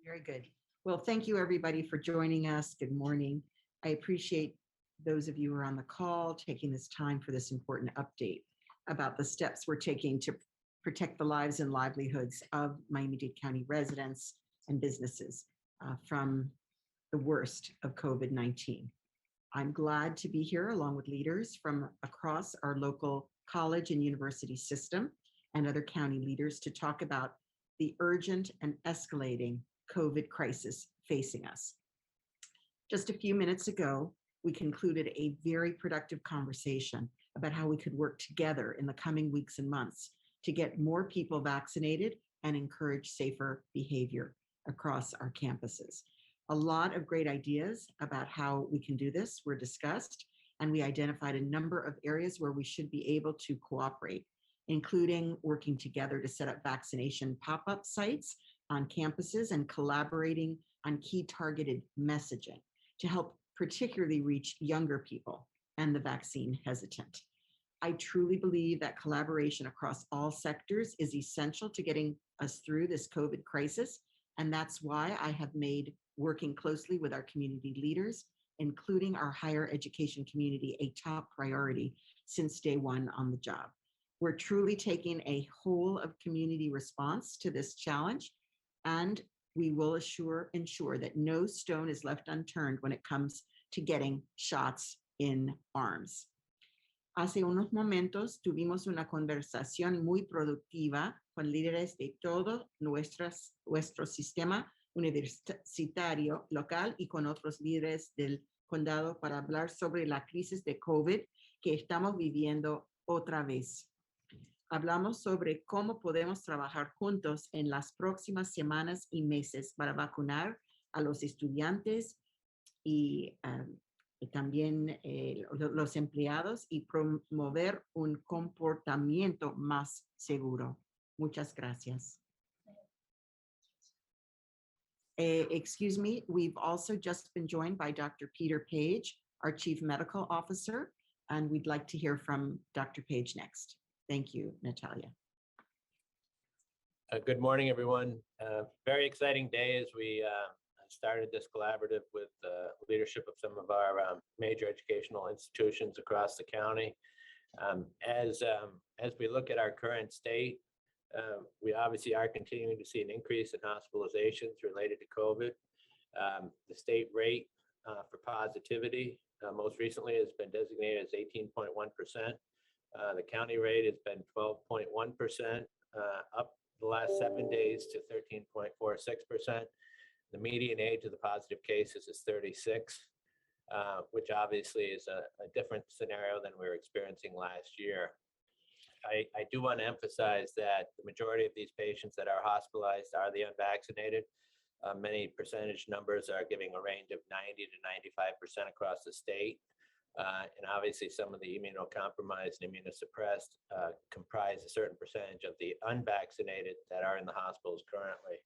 Very good. Well, thank you everybody for joining us. Good morning. I appreciate those of you who are on the call taking this time for this important update about the steps we're taking to protect the lives and livelihoods of Miami-Dade County residents and businesses from the worst of COVID-19. I'm glad to be here along with leaders from across our local college and university system and other county leaders to talk about the urgent and escalating COVID crisis facing us. Just a few minutes ago, we concluded a very productive conversation about how we could work together in the coming weeks and months to get more people vaccinated and encourage safer behavior across our campuses. A lot of great ideas about how we can do this were discussed, and we identified a number of areas where we should be able to cooperate, including working together to set up vaccination pop-up sites on campuses and collaborating on key targeted messaging to help particularly reach younger people and the vaccine hesitant. I truly believe that collaboration across all sectors is essential to getting us through this COVID crisis, and that's why I have made working closely with our community leaders, including our higher education community, a top priority since day one on the job. We're truly taking a whole of community response to this challenge, and we will ensure that no stone is left unturned when it comes to getting shots in arms. Hace unos momentos tuvimos una conversación muy productiva con líderes de todo nuestro sistema universitario local y con otros líderes del condado para hablar sobre la crisis de COVID que estamos viviendo otra vez. Hablamos sobre cómo podemos trabajar juntos en las próximas semanas y meses para vacunar a los estudiantes y también los empleados y promover un comportamiento más seguro. Muchas gracias. Excuse me, we've also just been joined by Dr. Peter Page, our Chief Medical Officer, and we'd like to hear from Dr. Page next. Thank you, Natalia. Good morning, everyone. Very exciting day as we started this collaborative with the leadership of some of our major educational institutions across the county. As we look at our current state, we obviously are continuing to see an increase in hospitalizations related to COVID. The state rate for positivity most recently has been designated as 18.1%. The county rate has been 12.1%, up the last 7 days to 13.46%. The median age of the positive cases is 36, which obviously is a different scenario than we were experiencing last year. I do want to emphasize that the majority of these patients that are hospitalized are the unvaccinated. Many percentage numbers are giving a range of 90 to 95% across the state. And obviously some of the immunocompromised and immunosuppressed comprise a certain percentage of the unvaccinated that are in the hospitals currently.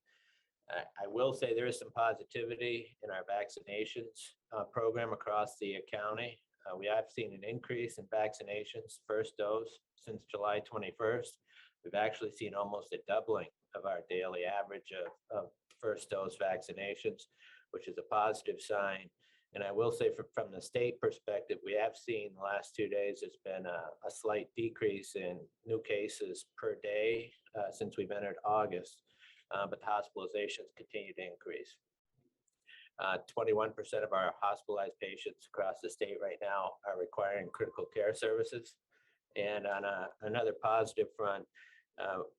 I will say there is some positivity in our vaccinations program across the county. We have seen an increase in vaccinations, first dose, since July 21st. We've actually seen almost a doubling of our daily average of first dose vaccinations, which is a positive sign. And I will say from the state perspective, we have seen the last 2 days, there's been a slight decrease in new cases per day since we've entered August, but the hospitalizations continue to increase. 21% of our hospitalized patients across the state right now are requiring critical care services. And on another positive front,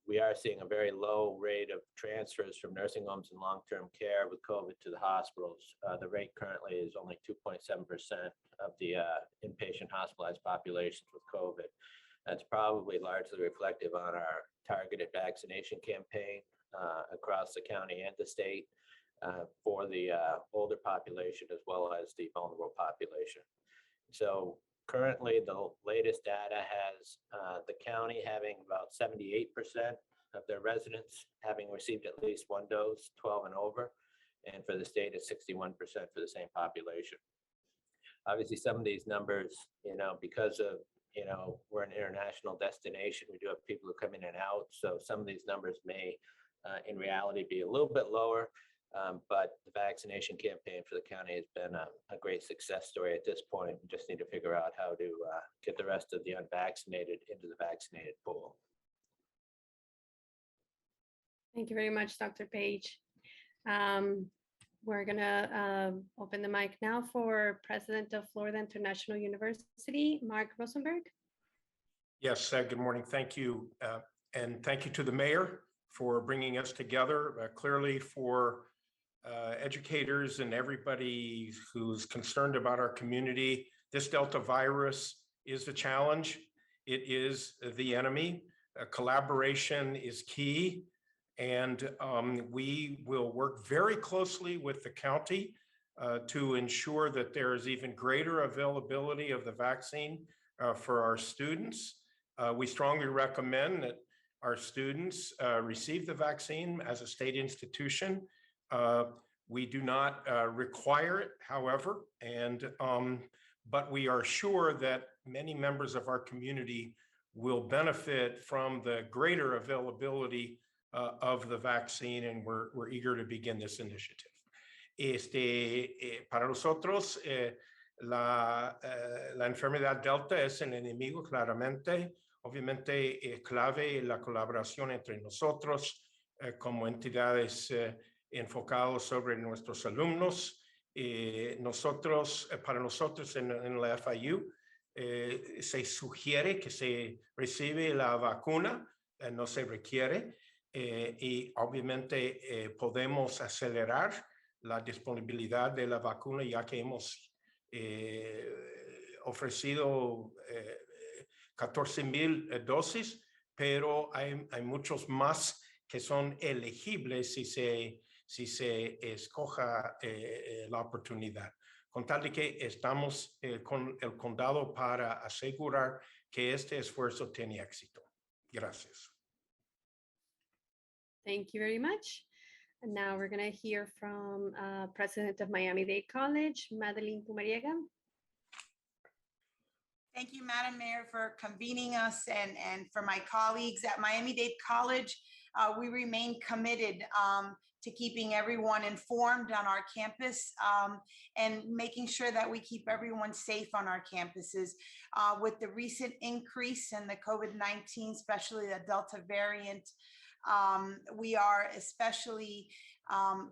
we are seeing a very low rate of transfers from nursing homes and long-term care with COVID to the hospitals. The rate currently is only 2.7% of the inpatient hospitalized populations with COVID. That's probably largely reflective on our targeted vaccination campaign across the county and the state for the older population as well as the vulnerable population. So currently, the latest data has the county having about 78% of their residents having received at least one dose, 12 and over, and for the state it's 61% for the same population. Obviously, some of these numbers, because of, we're an international destination, we do have people who come in and out, so some of these numbers may, in reality, be a little bit lower. But the vaccination campaign for the county has been a great success story at this point. We just need to figure out how to get the rest of the unvaccinated into the vaccinated pool. Thank you very much, Dr. Page. We're gonna open the mic now for President of Florida International University, Mark Rosenberg. Yes, good morning. Thank you. And thank you to the mayor for bringing us together. Clearly for educators and everybody who's concerned about our community, this Delta virus is a challenge. It is the enemy. Collaboration is key. And we will work very closely with the county to ensure that there is even greater availability of the vaccine for our students. We strongly recommend that our students receive the vaccine as a state institution. We do not require it, however, but we are sure that many members of our community will benefit from the greater availability of the vaccine, and we're eager to begin this initiative. Para nosotros, la enfermedad Delta es el enemigo claramente. Obviamente, clave la colaboración entre nosotros como entidades enfocados sobre nuestros alumnos. Para nosotros en la FIU, se sugiere que se recibe la vacuna, no se requiere. Y obviamente podemos acelerar la disponibilidad de la vacuna, ya que hemos ofrecido 14,000 dosis, pero hay muchos más que son elegibles si se escoja la oportunidad. Con tal de que estamos con el condado para asegurar que este esfuerzo tiene éxito. Gracias. Thank you very much. And now we're going to hear from President of Miami-Dade College, Madeline Pumariega. Thank you, Madam Mayor, for convening us and for my colleagues at Miami-Dade College. We remain committed to keeping everyone informed on our campus and making sure that we keep everyone safe on our campuses. With the recent increase in the COVID-19, especially the Delta variant, we are especially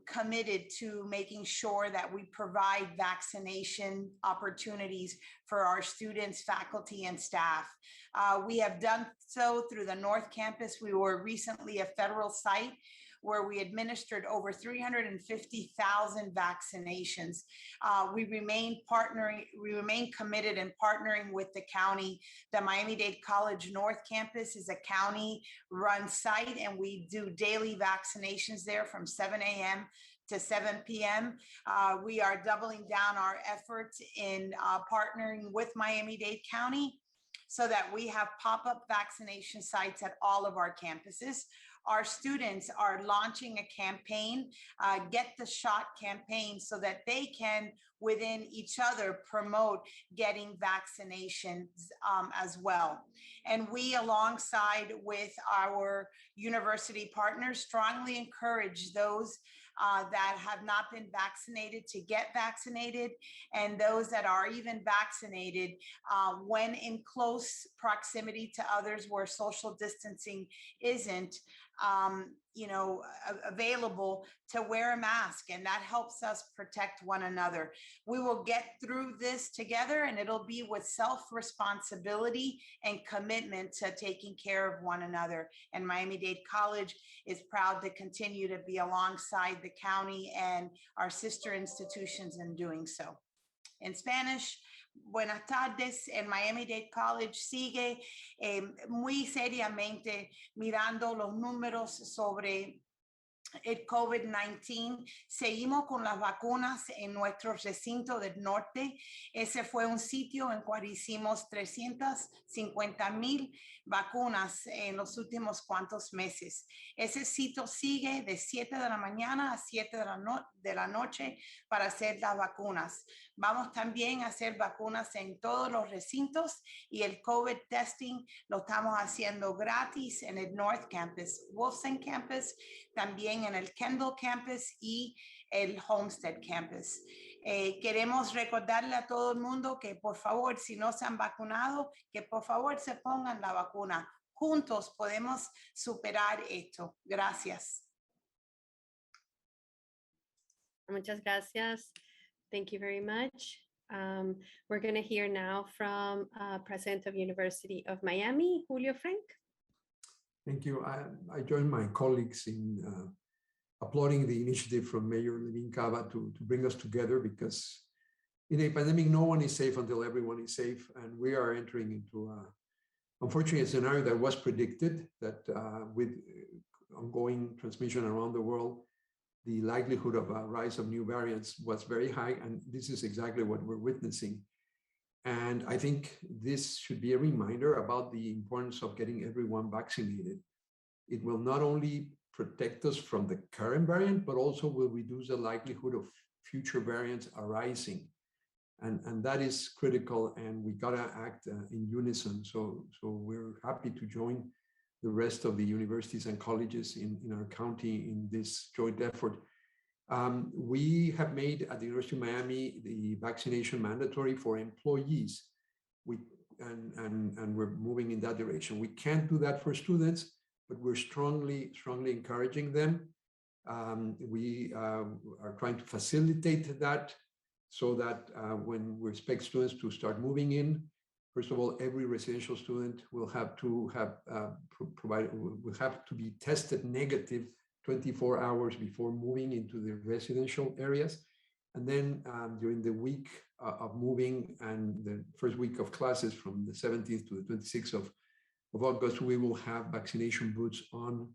committed to making sure that we provide vaccination opportunities for our students, faculty, and staff. We have done so through the North Campus. We were recently a federal site where we administered over 350,000 vaccinations. We remain committed and partnering with the county. The Miami-Dade College North Campus is a county-run site, and we do daily vaccinations there from 7 a.m. to 7 p.m. We are doubling down our efforts in partnering with Miami-Dade County so that we have pop-up vaccination sites at all of our campuses. Our students are launching a campaign, Get the Shot campaign, so that they can, within each other, promote getting vaccinations as well. And we, alongside with our university partners, strongly encourage those that have not been vaccinated to get vaccinated, and those that are even vaccinated, when in close proximity to others where social distancing isn't available, to wear a mask, and that helps us protect one another. We will get through this together, and it'll be with self-responsibility and commitment to taking care of one another. And Miami-Dade College is proud to continue to be alongside the county and our sister institutions in doing so. In Spanish, buenas tardes. En Miami-Dade College sigue muy seriamente mirando los números sobre el COVID-19. Seguimos con las vacunas en nuestro recinto del norte. Ese fue un sitio en cual hicimos 350,000 vacunas en los últimos cuantos meses. Ese sitio sigue de 7 de la mañana a 7 de la noche para hacer las vacunas. Vamos también a hacer vacunas en todos los recintos, y el COVID testing lo estamos haciendo gratis en el North Campus. Wilson Campus también en el Kendall Campus y el Homestead Campus. Queremos recordarle a todo el mundo que por favor, si no se han vacunado, que por favor se pongan la vacuna. Juntos podemos superar esto. Gracias. Muchas gracias. Thank you very much. We're going to hear now from President of University of Miami, Julio Frank. Thank you. I join my colleagues in applauding the initiative from Mayor Levin Cava to bring us together, because in a pandemic, no one is safe until everyone is safe. And we are entering into, unfortunately, a scenario that was predicted, that with ongoing transmission around the world, the likelihood of a rise of new variants was very high. And this is exactly what we're witnessing. And I think this should be a reminder about the importance of getting everyone vaccinated. It will not only protect us from the current variant, but also will reduce the likelihood of future variants arising. And that is critical, and we gotta act in unison. So we're happy to join the rest of the universities and colleges in our county in this joint effort. We have made at the University of Miami the vaccination mandatory for employees. And we're moving in that direction. We can't do that for students, but we're strongly encouraging them. We are trying to facilitate that so that when we expect students to start moving in, first of all, every residential student will have to be tested negative 24 hours before moving into the residential areas. And then during the week of moving and the first week of classes from the 17th to the 26th of August, we will have vaccination booths on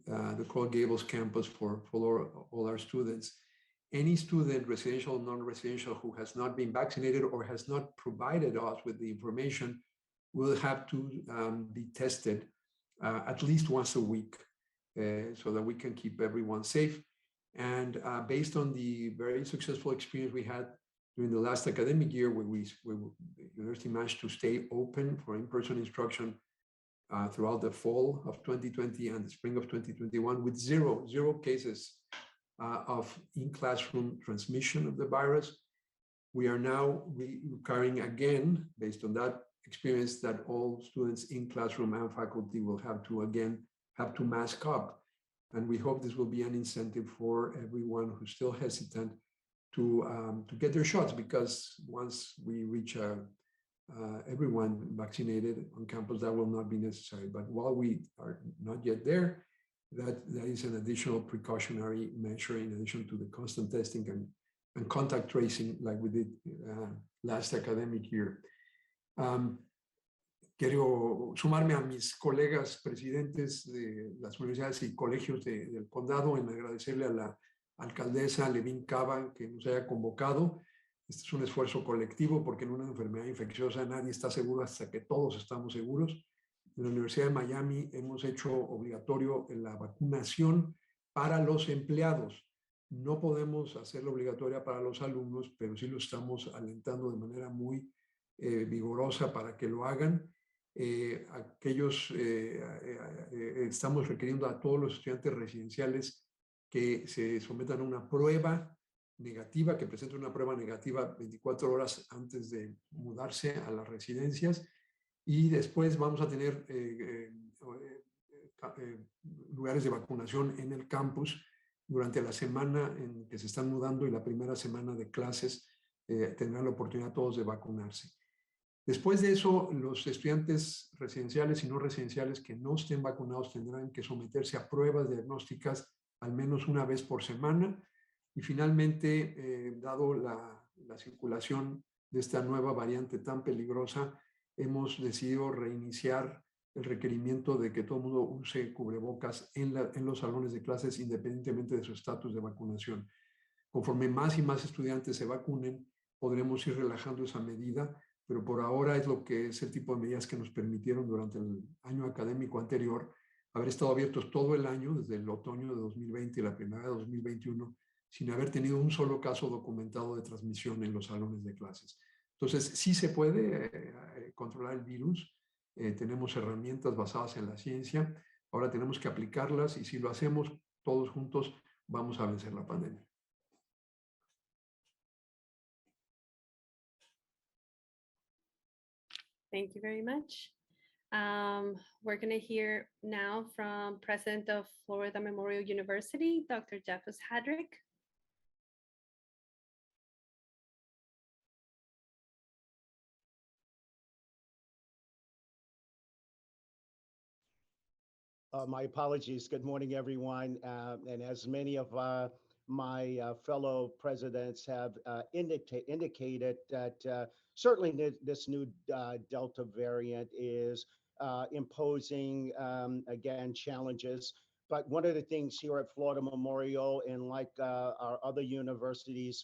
the Coral Gables campus for all our students. Any student, residential, non-residential, who has not been vaccinated or has not provided us with the information will have to be tested at least once a week so that we can keep everyone safe. And based on the very successful experience we had during the last academic year, where the university managed to stay open for in-person instruction throughout the fall of 2020 and the spring of 2021 with zero cases of in-classroom transmission of the virus. We are now requiring again, based on that experience, that all students in classroom and faculty will have to mask up. And we hope this will be an incentive for everyone who's still hesitant to get their shots, because once we reach everyone vaccinated on campus, that will not be necessary. But while we are not yet there, that is an additional precautionary measure in addition to the constant testing and contact tracing like we did last academic year. Quiero sumarme a mis colegas presidentes de las universidades y colegios del condado en agradecerle a la alcaldesa Levin Cava que nos haya convocado. Este es un esfuerzo colectivo, porque en una enfermedad infecciosa nadie está seguro hasta que todos estamos seguros. En la Universidad de Miami hemos hecho obligatorio la vacunación para los empleados. No podemos hacerla obligatoria para los alumnos, pero sí lo estamos alentando de manera muy vigorosa para que lo hagan. Estamos requiriendo a todos los estudiantes residenciales que se sometan a una prueba negativa, que presenten una prueba negativa 24 horas antes de mudarse a las residencias. Y después vamos a tener lugares de vacunación en el campus durante la semana en que se están mudando, y la primera semana de clases tendrán la oportunidad todos de vacunarse. Después de eso, los estudiantes residenciales y no residenciales que no estén vacunados tendrán que someterse a pruebas diagnósticas al menos una vez por semana. Y finalmente, dado la circulación de esta nueva variante tan peligrosa, hemos decidido reiniciar el requerimiento de que todo el mundo use cubrebocas en los salones de clases, independientemente de su estatus de vacunación. Conforme más y más estudiantes se vacunen, podremos ir relajando esa medida, pero por ahora es el tipo de medidas que nos permitieron durante el año académico anterior haber estado abiertos todo el año, desde el otoño de 2020 y la primavera de 2021, sin haber tenido un solo caso documentado de transmisión en los salones de clases. Entonces, sí se puede controlar el virus. Tenemos herramientas basadas en la ciencia. Ahora tenemos que aplicarlas, y si lo hacemos todos juntos vamos a vencer la pandemia. Thank you very much. We're going to hear now from President of Florida Memorial University, Dr. Jeffus Hadrick. My apologies. Good morning, everyone. And as many of my fellow presidents have indicated that certainly this new Delta variant is imposing, again, challenges. But one of the things here at Florida Memorial and like our other universities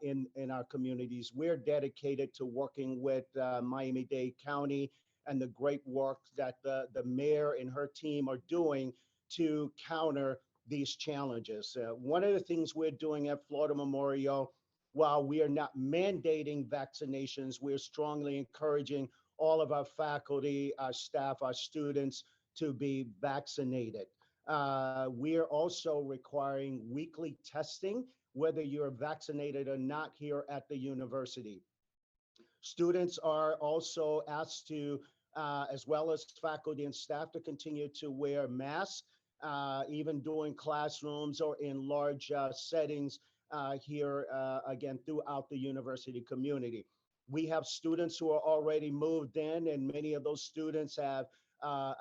in our communities, we're dedicated to working with Miami-Dade County and the great work that the mayor and her team are doing to counter these challenges. One of the things we're doing at Florida Memorial, while we are not mandating vaccinations, we're strongly encouraging all of our faculty, our staff, our students to be vaccinated. We are also requiring weekly testing, whether you're vaccinated or not here at the university. Students are also asked to, as well as faculty and staff, to continue to wear masks, even during classrooms or in large settings here, again, throughout the university community. We have students who are already moved in, and many of those students have,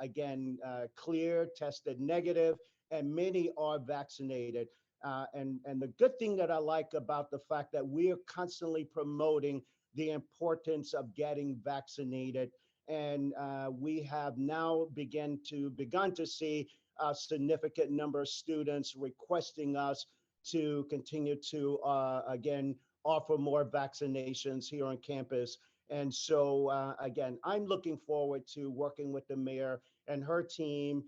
again, cleared, tested negative, and many are vaccinated. And the good thing that I like about the fact that we are constantly promoting the importance of getting vaccinated. And we have now begun to see a significant number of students requesting us to continue to, again, offer more vaccinations here on campus. And so, again, I'm looking forward to working with the mayor and her team,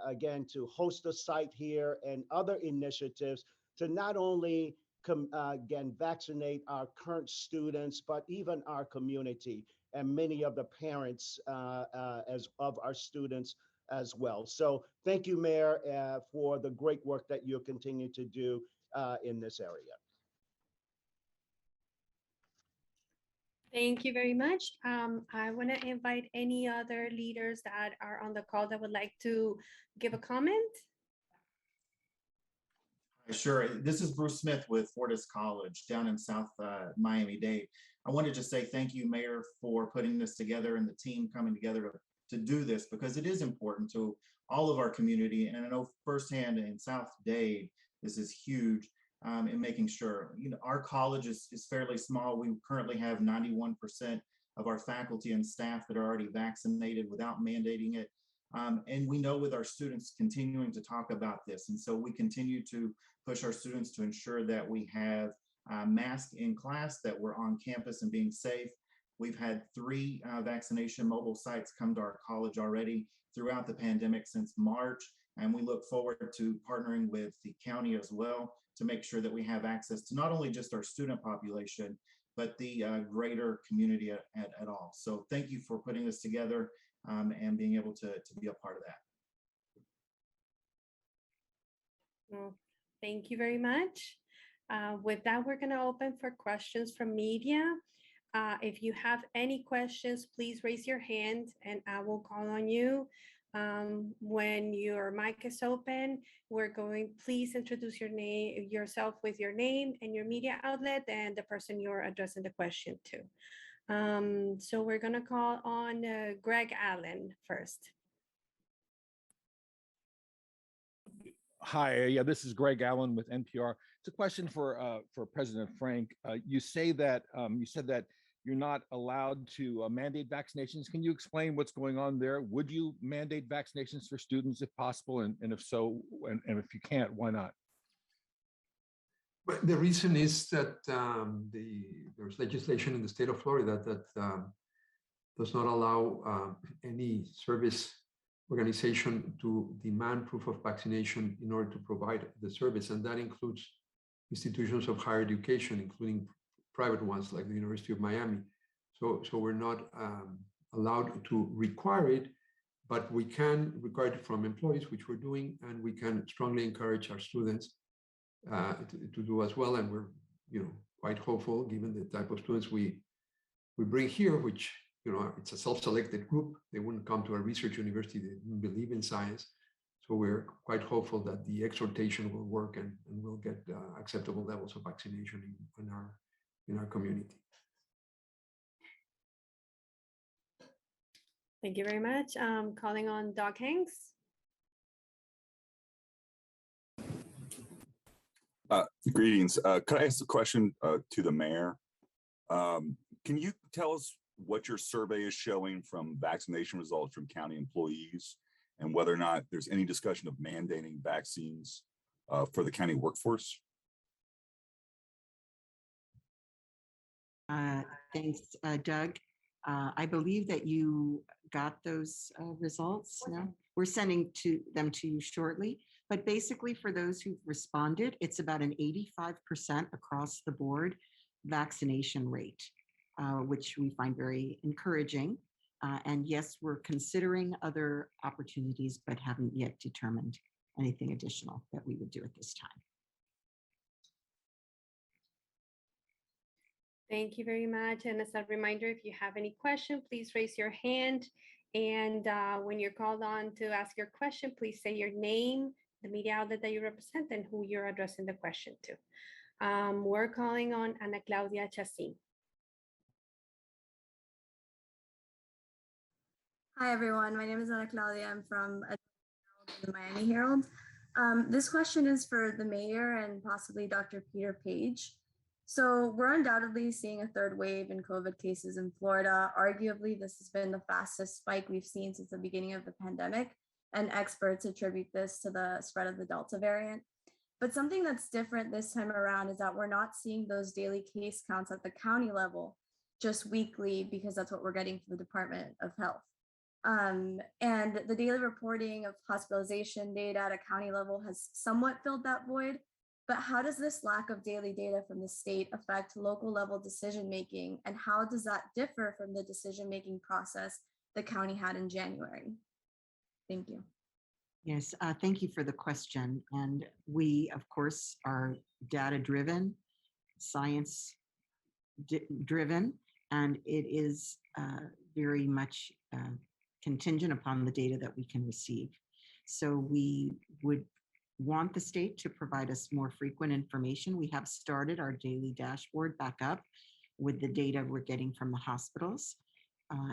again, to host a site here and other initiatives to not only again, vaccinate our current students, but even our community and many of the parents as of our students as well. So thank you, Mayor, for the great work that you'll continue to do in this area. Thank you very much. I want to invite any other leaders that are on the call that would like to give a comment. Sure. This is Bruce Smith with Fortis College down in South Miami-Dade. I wanted to say thank you, Mayor, for putting this together and the team coming together to do this, because it is important to all of our community. And I know firsthand in South Dade, this is huge in making sure, you know, our college is fairly small. We currently have 91% of our faculty and staff that are already vaccinated without mandating it. And we know with our students continuing to talk about this. And so we continue to push our students to ensure that we have masks in class, that we're on campus and being safe. We've had 3 vaccination mobile sites come to our college already throughout the pandemic since March. And we look forward to partnering with the county as well to make sure that we have access to not only just our student population, but the greater community at all. So thank you for putting this together and being able to be a part of that. Well, thank you very much. With that, we're going to open for questions from media. If you have any questions, please raise your hand and I will call on you. When your mic is open, please introduce yourself with your name and your media outlet and the person you're addressing the question to. So we're going to call on Greg Allen first. Hi, yeah, this is Greg Allen with NPR. It's a question for President Frank. You said that you're not allowed to mandate vaccinations. Can you explain what's going on there? Would you mandate vaccinations for students if possible, and if so, and if you can't, why not? But the reason is that there's legislation in the state of Florida that does not allow any service organization to demand proof of vaccination in order to provide the service, and that includes institutions of higher education, including private ones like the University of Miami. So we're not allowed to require it, but we can require it from employees, which we're doing, and we can strongly encourage our students to do as well. And we're, quite hopeful given the type of students we bring here, which, it's a self-selected group. They wouldn't come to a research university. They didn't believe in science. So we're quite hopeful that the exhortation will work and we'll get acceptable levels of vaccination in our community. Thank you very much. Calling on Doc Hanks. Greetings. Could I ask a question to the mayor? Can you tell us what your survey is showing from vaccination results from county employees and whether or not there's any discussion of mandating vaccines for the county workforce? Thanks, Doug. I believe that you got those results. No, we're sending them to you shortly. But basically, for those who've responded, it's about an 85% across the board vaccination rate, which we find very encouraging. And yes, we're considering other opportunities, but haven't yet determined anything additional that we would do at this time. Thank you very much. And as a reminder, if you have any question, please raise your hand. And when you're called on to ask your question, please say your name, the media outlet that you represent, and who you're addressing the question to. We're calling on Ana Claudia Chacin. Hi, everyone. My name is Ana Claudia. I'm from the Miami Herald. This question is for the mayor and possibly Dr. Peter Page. So we're undoubtedly seeing a third wave in COVID cases in Florida. Arguably, this has been the fastest spike we've seen since the beginning of the pandemic, and experts attribute this to the spread of the Delta variant. But something that's different this time around is that we're not seeing those daily case counts at the county level, just weekly, because that's what we're getting from the Department of Health. And the daily reporting of hospitalization data at a county level has somewhat filled that void. But how does this lack of daily data from the state affect local level decision-making? And how does that differ from the decision-making process the county had in January? Thank you. Yes, thank you for the question. And we, of course, are data-driven, science-driven, and it is very much contingent upon the data that we can receive. So we would want the state to provide us more frequent information. We have started our daily dashboard back up with the data we're getting from the hospitals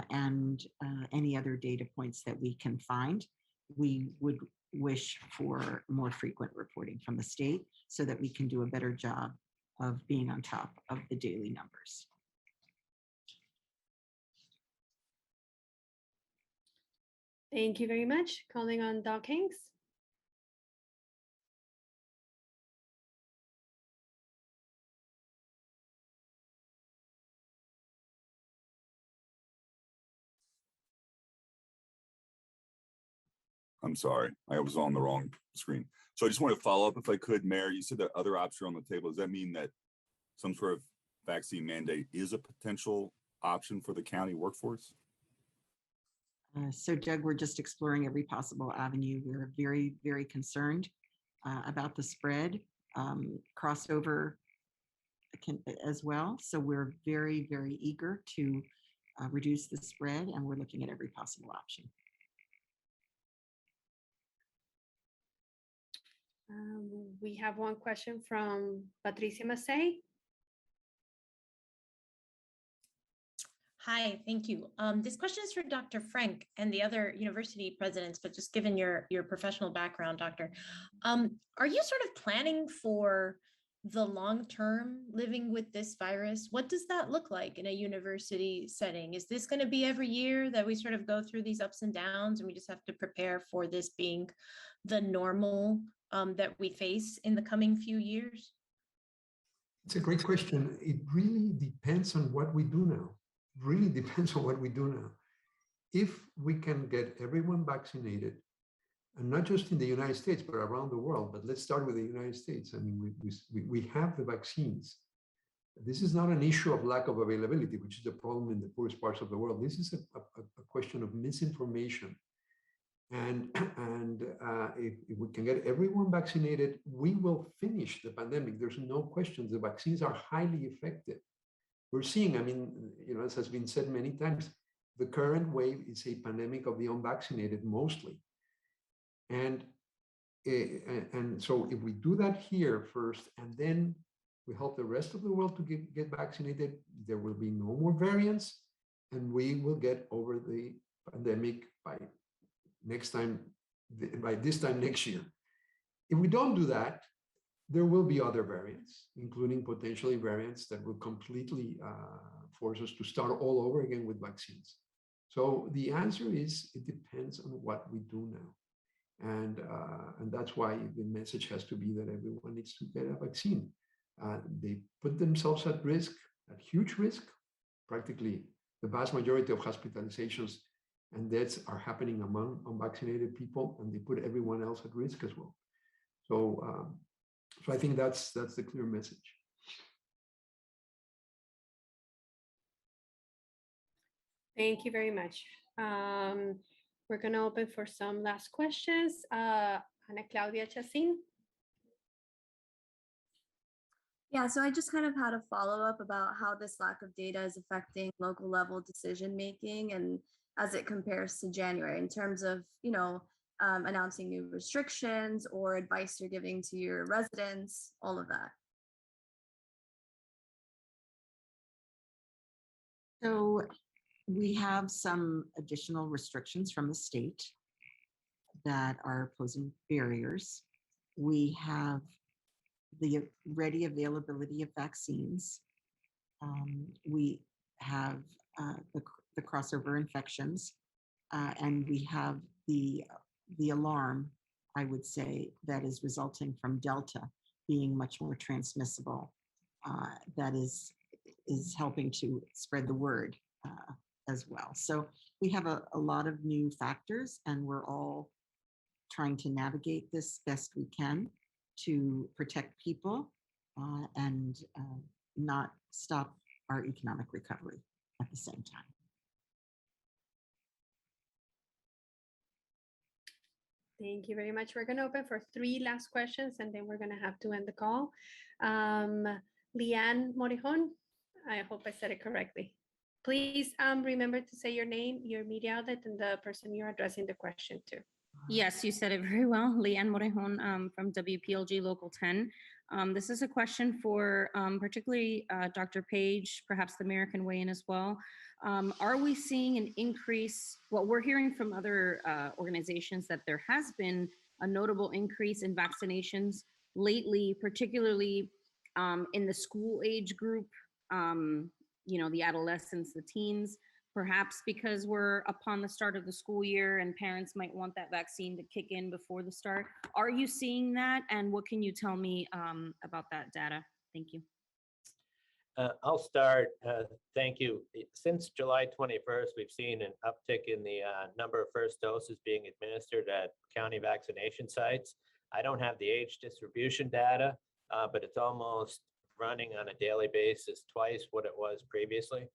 and any other data points that we can find. We would wish for more frequent reporting from the state so that we can do a better job of being on top of the daily numbers. Thank you very much. Calling on Doc Hanks. I'm sorry, I was on the wrong screen. So I just want to follow up if I could, Mayor. You said that other options are on the table. Does that mean that some sort of vaccine mandate is a potential option for the county workforce? So Doug, we're just exploring every possible avenue. We're very, very concerned about the spread, crossover as well. So we're very, very eager to reduce the spread, and we're looking at every possible option. We have one question from Patricia Massey. Hi, thank you. This question is for Dr. Frank and the other university presidents, but just given your professional background, Doctor, are you sort of planning for the long-term living with this virus? What does that look like in a university setting? Is this going to be every year that we sort of go through these ups and downs and we just have to prepare for this being the normal that we face in the coming few years? It's a great question. It really depends on what we do now. Really depends on what we do now. If we can get everyone vaccinated, and not just in the United States, but around the world, but let's start with the United States. I mean, we have the vaccines. This is not an issue of lack of availability, which is a problem in the poorest parts of the world. This is a question of misinformation And, if we can get everyone vaccinated, we will finish the pandemic. There's no question. The vaccines are highly effective. We're seeing, I mean, as has been said many times, the current wave is a pandemic of the unvaccinated mostly. And so if we do that here first, and then we help the rest of the world to get vaccinated, there will be no more variants, and we will get over the pandemic by this time next year. If we don't do that, there will be other variants, including potentially variants that will completely force us to start all over again with vaccines. So the answer is, it depends on what we do now. And that's why the message has to be that everyone needs to get a vaccine. They put themselves at risk, at huge risk. Practically the vast majority of hospitalizations and deaths are happening among unvaccinated people, and they put everyone else at risk as well. So, so I think that's the clear message. Thank you very much. We're going to open for some last questions. Ana Claudia Chacin. Yeah, so I just kind of had a follow-up about how this lack of data is affecting local level decision making, and as it compares to January in terms of, announcing new restrictions or advice you're giving to your residents, all of that. So we have some additional restrictions from the state that are posing barriers. We have the ready availability of vaccines. We have the crossover infections, and we have the alarm, I would say, that is resulting from Delta being much more transmissible. That is helping to spread the word as well. So we have a lot of new factors, and we're all trying to navigate this best we can to protect people and not stop our economic recovery at the same time. Thank you very much. We're going to open for 3 last questions, and then we're going to have to end the call. Leanne Morejon, I hope I said it correctly. Please remember to say your name, your media outlet, and the person you're addressing the question to. Yes, you said it very well. Leanne Morejon from WPLG Local 10. This is a question for particularly Dr. Page, perhaps the mayor can weigh in as well. Are we seeing an increase? Well, we're hearing from other organizations that there has been a notable increase in vaccinations lately, particularly in the school age group, the adolescents, the teens. Perhaps because we're upon the start of the school year and parents might want that vaccine to kick in before the start. Are you seeing that? And what can you tell me about that data? Thank you. I'll start. Thank you. Since July 21st, we've seen an uptick in the number of first doses being administered at county vaccination sites. I don't have the age distribution data, but it's almost running on a daily basis twice what it was previously.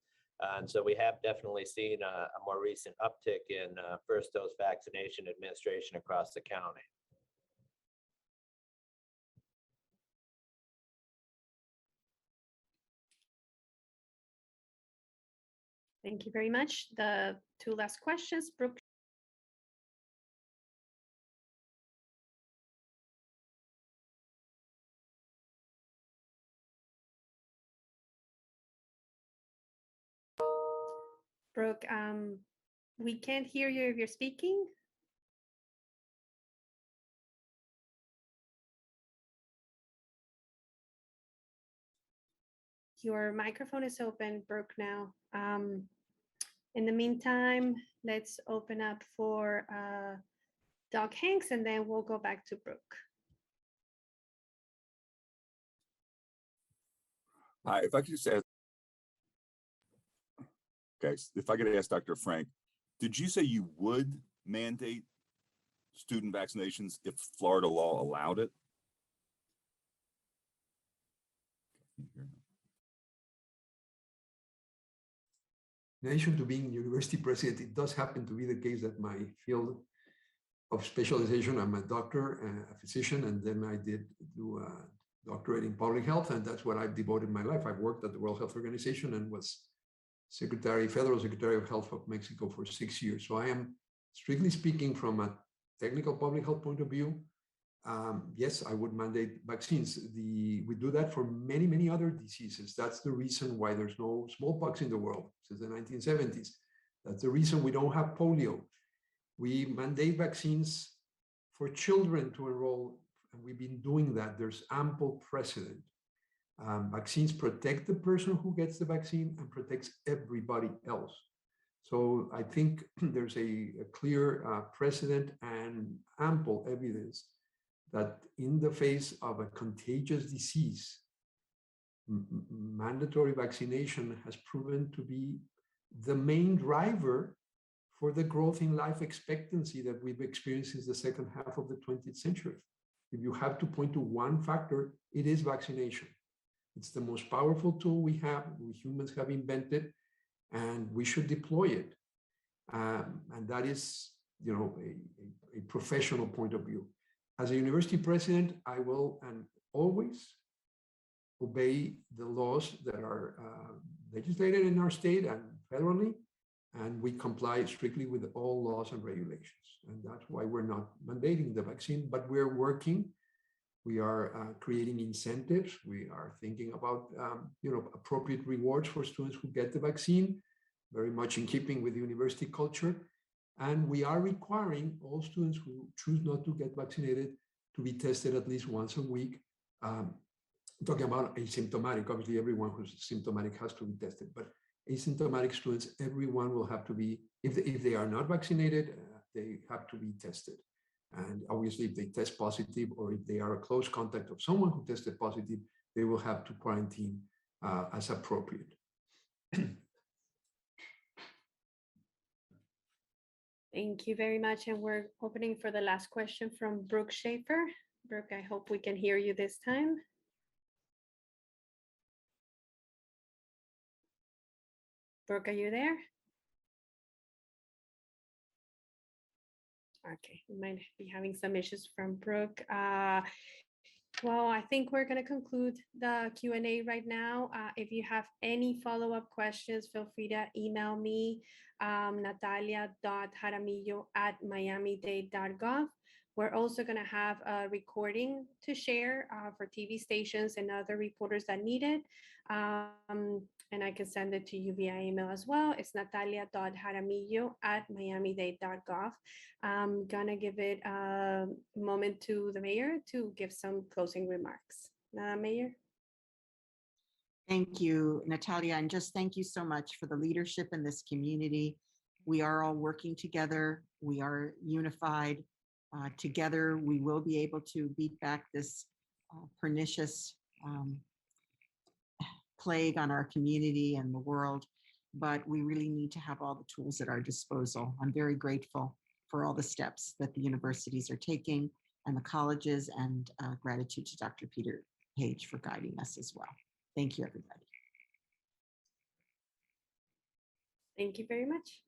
And so we have definitely seen a more recent uptick in first dose vaccination administration across the county. Thank you very much. The 2 last questions, Brooke. Brooke, we can't hear you if you're speaking. Your microphone is open, Brooke, now. In the meantime, let's open up for Doc Hanks, and then we'll go back to Brooke. Hi, if I could just ask, guys, if I could ask Dr. Frank, did you say you would mandate student vaccinations if Florida law allowed it? In addition to being university president, it does happen to be the case that my field of specialization. I'm a doctor and a physician, and then I did do a doctorate in public health, and that's what I've devoted my life. I've worked at the World Health Organization and was Federal Secretary of Health of Mexico for 6 years. So I am, strictly speaking, from a technical public health point of view, yes, I would mandate vaccines. We do that for many, many other diseases. That's the reason why there's no smallpox in the world since the 1970s. That's the reason we don't have polio. We mandate vaccines for children to enroll, and we've been doing that. There's ample precedent. Vaccines protect the person who gets the vaccine and protects everybody else. So I think there's a clear precedent and ample evidence that in the face of a contagious disease, mandatory vaccination has proven to be the main driver for the growth in life expectancy that we've experienced since the second half of the 20th century. If you have to point to one factor, it is vaccination. It's the most powerful tool we humans have invented, and we should deploy it. And that is, a professional point of view. As a university president, I will and always obey the laws that are legislated in our state and federally, and we comply strictly with all laws and regulations. And that's why we're not mandating the vaccine, but we're working. We are creating incentives. We are thinking about, appropriate rewards for students who get the vaccine, very much in keeping with university culture. And we are requiring all students who choose not to get vaccinated to be tested at least once a week. Talking about asymptomatic, obviously everyone who's symptomatic has to be tested, but asymptomatic students, everyone will have to be, if they are not vaccinated, they have to be tested. And obviously if they test positive or if they are a close contact of someone who tested positive, they will have to quarantine as appropriate. Thank you very much. And we're opening for the last question from Brooke Schaefer. Brooke, I hope we can hear you this time. Brooke, are you there? Okay, we might be having some issues from Brooke. Well, I think we're going to conclude the Q&A right now. If you have any follow-up questions, feel free to email me, natalia.jaramillo@miamidade.gov. We're also going to have a recording to share for TV stations and other reporters that need it. And I can send it to you via email as well. It's natalia.jaramillo@miamidade.gov. I'm gonna give it a moment to the mayor to give some closing remarks. Mayor? Thank you, Natalia, and just thank you so much for the leadership in this community. We are all working together. We are unified. Together, we will be able to beat back this pernicious plague on our community and the world, but we really need to have all the tools at our disposal. I'm very grateful for all the steps that the universities are taking and the colleges, and gratitude to Dr. Peter Page for guiding us as well. Thank you, everybody. Thank you very much.